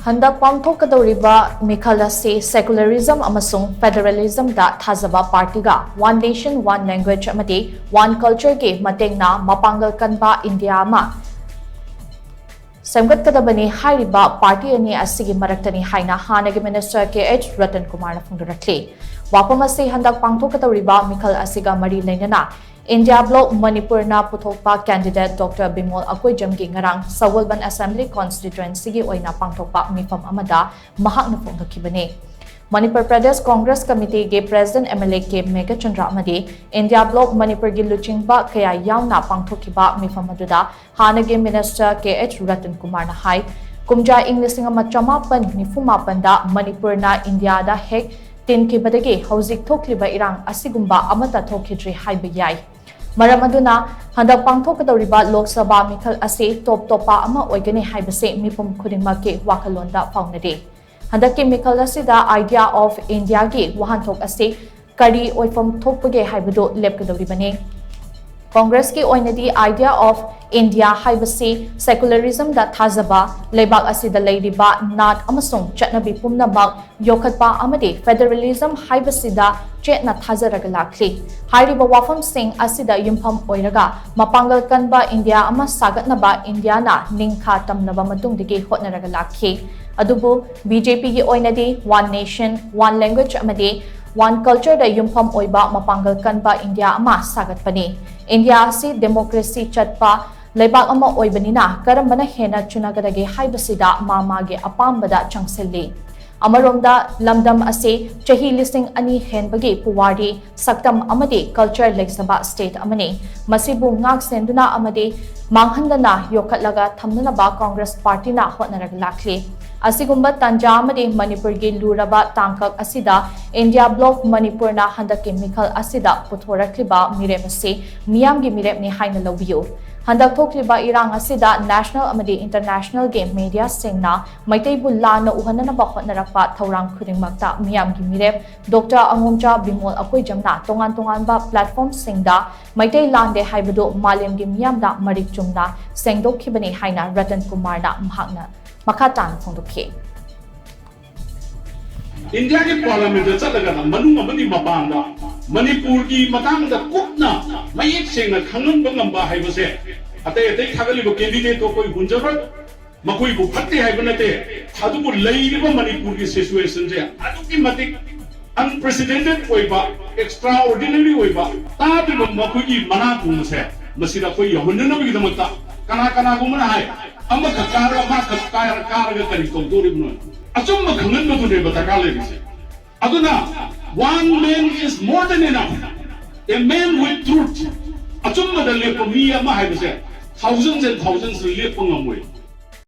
HANDAK PANGTHOKKADOURIBA MEEKHAL asi SECULARISM AMASUNG FEDERALISM da THAJABA party ga One Nation, One Language amadi One Culture ge MATENGNA MAPANGAL KANBA India ma SEMGATKADABANI HAIRIBA party ani ASIGI MARAKTANI HAINA HANAGI Minister RATANKUMAR FONGDORAKLI WAFAM asi HANDAK PANGTHOKKADOURIBA MEEKHAL asiga mari lainana India Bloc Manipur na puthokpa candidate Dr. Bimol Akoijamgi ngarang Sawalban Assembly Constituency gi oina pangthokpa mifam amada mahakna phongdokibani Manipur Pradesh Congress Committee ge President MLA ke Mega Chandra Amadi India Bloc Manipur gi Lishing ba kaya yauna pangthokiba mifam aduda Hanagi Minister RATANKUMAR na hai kumja Englising amachamapan nifumapanda Manipur na India da hek tin kibadagi hauzik thokliba irang asigumba amata thokhidri haiba yai Maram aduna handak pangthokkadoriba Lok Sabha MEEKHAL asi topa ama oigani haibase mipum khudingmaki wakalonda faunade handaki MEEKHAL asida idea of India gi wahanthok asi kari oifam thokpage haibado lepkadoribani Congress ki oinadi idea of India haibase secularism da THAJABA leibak asida leiriba nat amasung chatnabi pumnamak yokhatpa amadi federalism haibasida chetna thajaraga lakli hairiba wafam sing asida yumpham oiraga mapangal kanba India ama sagatnaba India na ningkha tamnaba matungdigi hotnaraga lakhi adubu BJP gi oinadi One Nation One Language amadi One Culture da yumpham oiba mapangal kanba India ama sagatpani India si democracy chatpa leibak ama oibanina karambana hena chunagadagi haibasida mamage apambada changselli Amaromda lamdam ase Chahi Lishing ani Henbagi Puwari Shaktam Amadi culture Leijaba state amani masibu ngak senduna amadi manghandana yokatlaga thamnanaba Congress party na hotnarag lakli Asigumba tanja amadi Manipur gi luraba tangkak asida India Bloc Manipur na handaki MEEKHAL asida puthorakliba mirem ase miyamgi mirem ni haina lobiyo Handak thokliba irang asida national amadi international game media singna maitai bulla na uhanana ba hotnarakpa thorang khudingmakta miyamgi mirem Dr. Angomja Bimol Akoijamna tongan ba platform singda maitai lande haibado malemgi miyamda marik chumna sengdokhibani haina RATANKUMAR na mahakna Makatan phongdokhi India ke parliament da chalaga na manung amani mapanga Manipur ki matang da kupna mayek sengna khangan bangamba haibase atai thagali bo candidate to koi hunjara makoi bu phatte haibanate thadu bu leiriba Manipur ki situation je aduki matik unprecedented oiba extraordinary oiba tabi makoi ki mana thumse masida koi yahunna bi damakta kana gumna hai amma kakara ma kakara karaga kari tongdoribno achumma khangan do ne batakale bise aduna one man is more than enough a man with truth achumma da lepo mi ama hai bise thousands and thousands lepo ngamoi